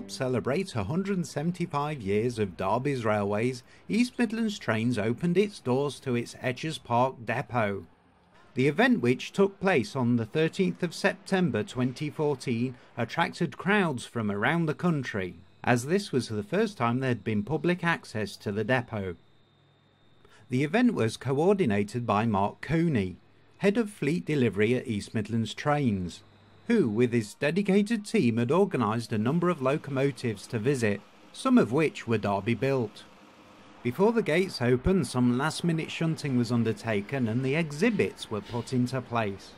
help celebrate 175 years of Derby's railways, East Midlands Trains opened its doors to its Etches Park Depot. The event, which took place on the 13th of September 2014, attracted crowds from around the country, as this was the first time there had been public access to the depot. The event was coordinated by Mark Cooney, Head of Fleet Delivery at East Midlands Trains, who with his dedicated team had organised a number of locomotives to visit, some of which were Derby built. Before the gates opened, some last minute shunting was undertaken and the exhibits were put into place.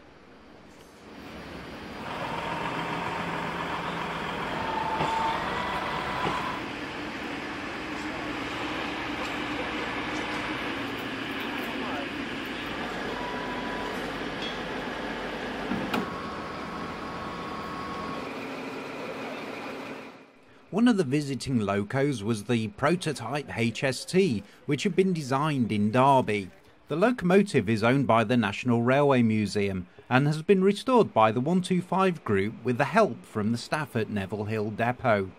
One of the visiting locos was the prototype HST, which had been designed in Derby. The locomotive is owned by the National Railway Museum and has been restored by the 125 Group with the help from the staff at Neville Hill Depot.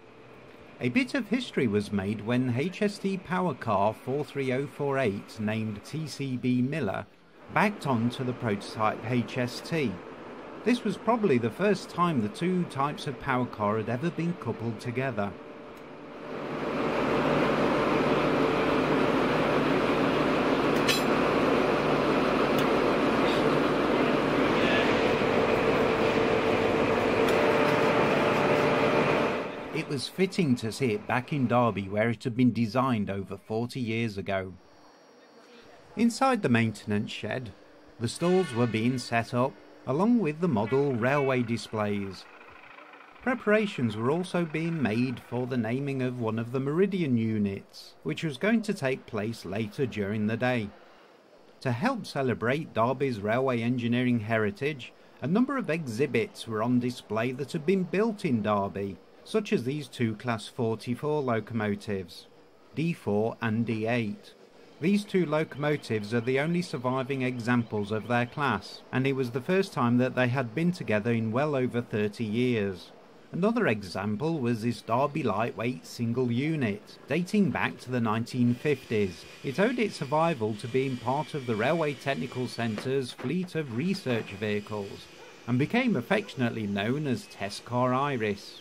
A bit of history was made when HST power car 43048, named TCB Miller, backed onto the prototype HST. This was probably the first time the two types of power car had ever been coupled together. It was fitting to see it back in Derby, where it had been designed over 40 years ago. Inside the maintenance shed, the stalls were being set up, along with the model railway displays. Preparations were also being made for the naming of one of the Meridian units, which was going to take place later during the day. To help celebrate Derby's railway engineering heritage, a number of exhibits were on display that had been built in Derby, such as these two Class 44 locomotives, D4 and D8. These two locomotives are the only surviving examples of their class, and it was the first time that they had been together in well over 30 years. Another example was this Derby lightweight single unit, dating back to the 1950s. It owed its survival to being part of the Railway Technical Centre's fleet of research vehicles, and became affectionately known as Test Car Iris.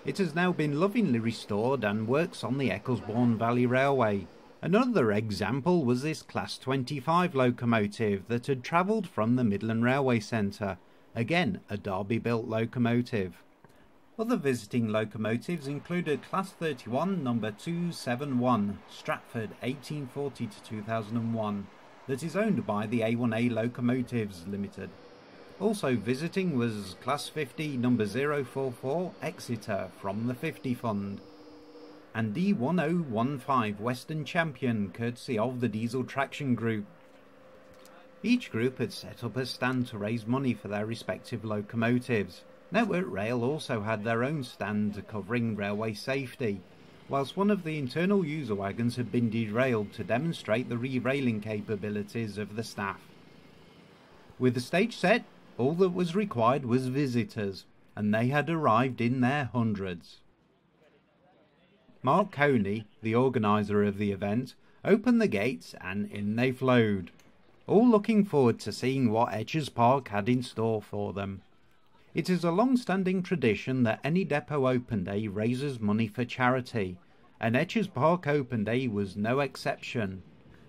It has now been lovingly restored and works on the Ecclesbourne Valley Railway. Another example was this Class 25 locomotive that had travelled from the Midland Railway Centre, again a Derby-built locomotive. Other visiting locomotives included Class 31 number 271, Stratford 1840 to 2001, that is owned by the A1A Locomotives Limited. Also visiting was Class 50 number 044, Exeter from the 50 Fund, and D1015 Western Champion, courtesy of the Diesel Traction Group. Each group had set up a stand to raise money for their respective locomotives. Network Rail also had their own stand covering railway safety, whilst one of the internal user wagons had been derailed to demonstrate the re-railing capabilities of the staff. With the stage set, all that was required was visitors, and they had arrived in their hundreds. Mark Coney, the organiser of the event, opened the gates and in they flowed, all looking forward to seeing what Etches Park had in store for them. It is a long-standing tradition that any depot open day raises money for charity, and Etches Park Open Day was no exception.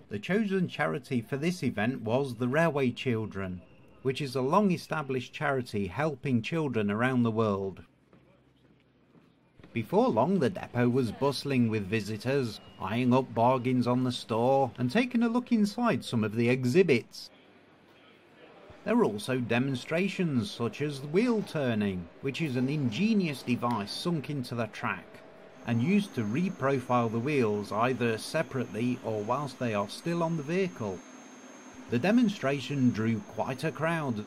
The chosen charity for this event was the Railway Children, which is a long-established charity helping children around the world. Before long, the depot was bustling with visitors, eyeing up bargains on the store and taking a look inside some of the exhibits. There were also demonstrations such as wheel turning, which is an ingenious device sunk into the track and used to reprofile the wheels either separately or whilst they are still on the vehicle. The demonstration drew quite a crowd.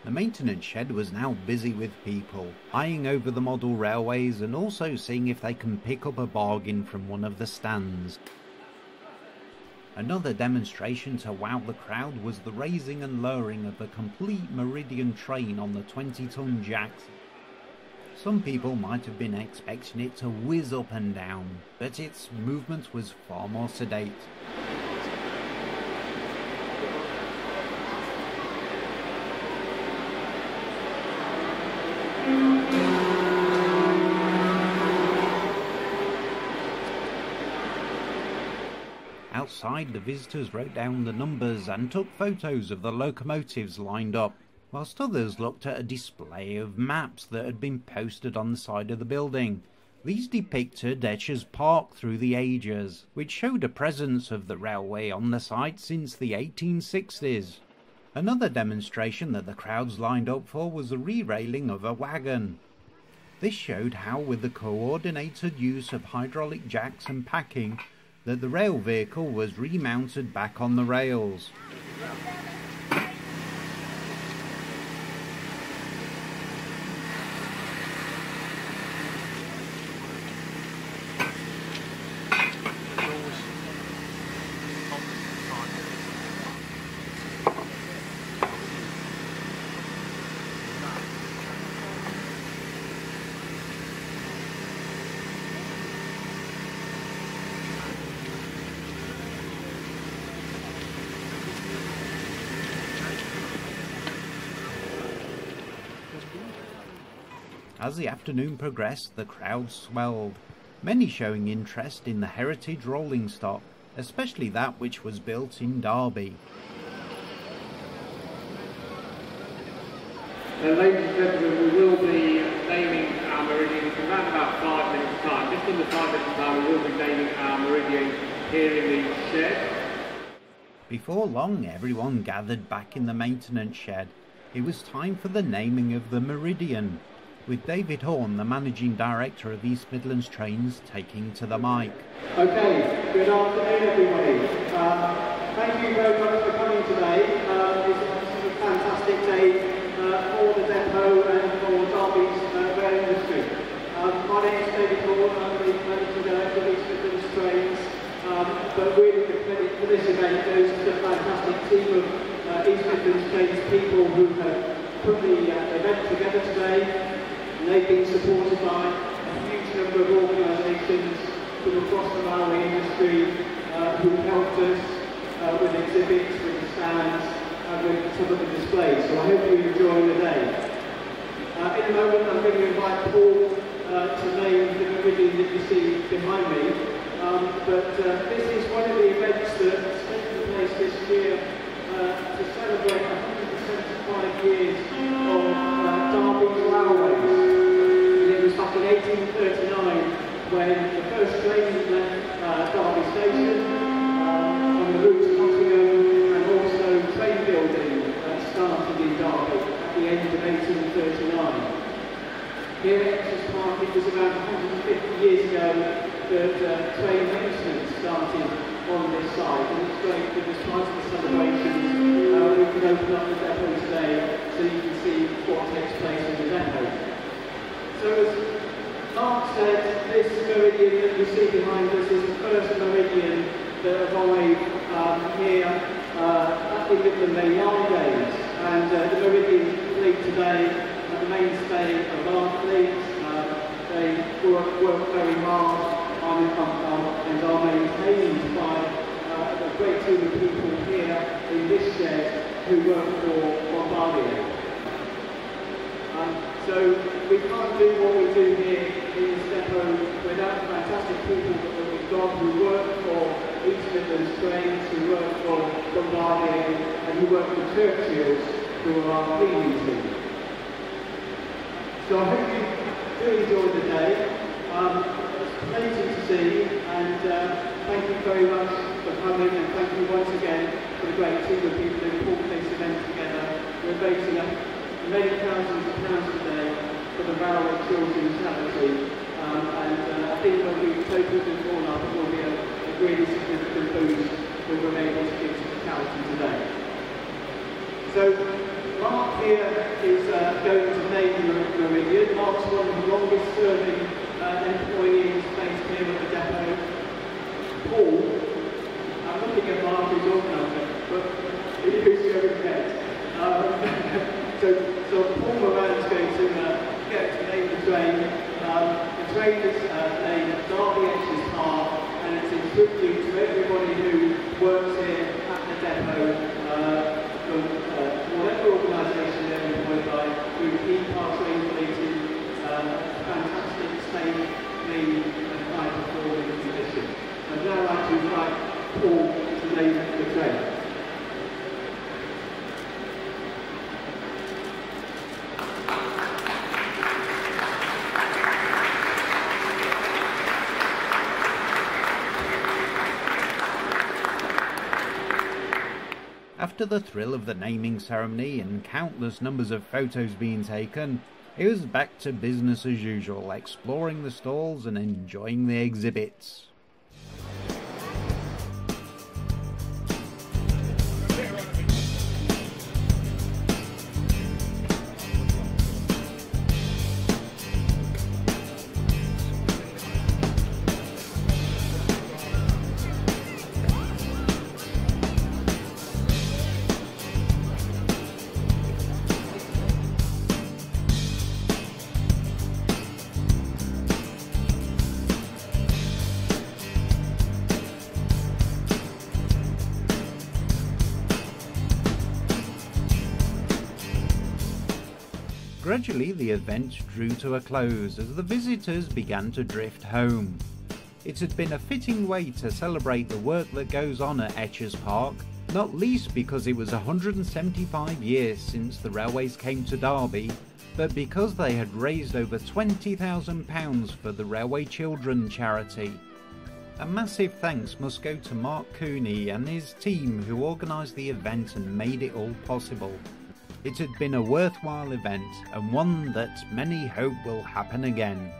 The maintenance shed was now busy with people, eyeing over the model railways and also seeing if they can pick up a bargain from one of the stands. Another demonstration to wow the crowd was the raising and lowering of a complete Meridian train on the 20-ton jacks. Some people might have been expecting it to whiz up and down, but its movement was far more sedate. Outside, the visitors wrote down the numbers and took photos of the locomotives lined up, whilst others looked at a display of maps that had been posted on the side of the building. These depicted Etches Park through the ages, which showed a presence of the railway on the site since the 1860s. Another demonstration that the crowds lined up for was the re-railing of a wagon. This showed how, with the coordinated use of hydraulic jacks and packing, that the rail vehicle was remounted back on the rails. As the afternoon progressed, the crowd swelled, many showing interest in the heritage rolling stock, especially that which was built in Derby. Ladies and gentlemen, we will be naming our meridian in around about 5 minutes' time. Just under 5 minutes' time, we will be naming our meridian here in the shed. Before long, everyone gathered back in the maintenance shed. It was time for the naming of the meridian, with David Horn, the Managing Director of East Midlands Trains, taking to the mic. Okay, good afternoon everybody. Thank you very much for coming today. It's a fantastic day for the depot and for Derby's rail industry. My name is David Horn, I'm the Managing Director of East Midlands Trains, but really the credit for this event goes to the fantastic team of East Midlands Trains people who have put the event together today. They've been supported by a huge number of organisations from across the railway industry who helped us with exhibits, with the stands, and with some of the displays. So I hope you enjoy the day. In a moment I'm going to invite Paul to name the meridian that you see behind me. But this is one of the events that's taken place this year to celebrate 175 years of Derby's railways. It was back in 1839 when the first train left Derby Station on the route to Nottingham, and also train building started in Derby at the end of 1839. Here at Etches Park, it was about 150 years ago that train maintenance started on this site, and it's great that as part of the celebrations we can open up the depot today so you can see what takes place in the depot. So as Mark said, this meridian that you see behind us is the first meridian that arrived here at the Midland Main Line days, and the meridian fleet today are the mainstay of our fleet. They work very hard and are maintained by a great team of people here in this shed who work for Bombardier. So we can't do what we do here in this depot without the fantastic people that we've got who work for East Midlands Trains, who work for Bombardier, and who work for Churchill's, who are our cleaning team. So I hope you do enjoy the day. It's plenty to see, and thank you very much for coming, and thank you once again for the great team of people who pulled this event together. We're raising up many thousands of pounds today for the Railway Children's Charity, and I think when we total this all up, it will be a really significant boost that we're able to give to the charity today. So Mark here is going to name the meridian. Mark's one of the longest serving employees based here at the depot. Paul, I'm looking at Mark who's organised it, but he who's going to get. So Paul Moran is going to forget to name the train. The train is named Derby Etches Park, and it's in tribute to everybody who works here at the depot, from whatever organisation they're employed by, who keep our train fleet in fantastic state, clean and high-performing condition. I'd now like to invite Paul to name the train. After the thrill of the naming ceremony and countless numbers of photos being taken, it was back to business as usual, exploring the stalls and enjoying the exhibits. Gradually the event drew to a close as the visitors began to drift home. It had been a fitting way to celebrate the work that goes on at Etches Park, not least because it was 175 years since the railways came to Derby, but because they had raised over £20,000 for the Railway Children charity. A massive thanks must go to Mark Cooney and his team who organised the event and made it all possible. It had been a worthwhile event and one that many hope will happen again.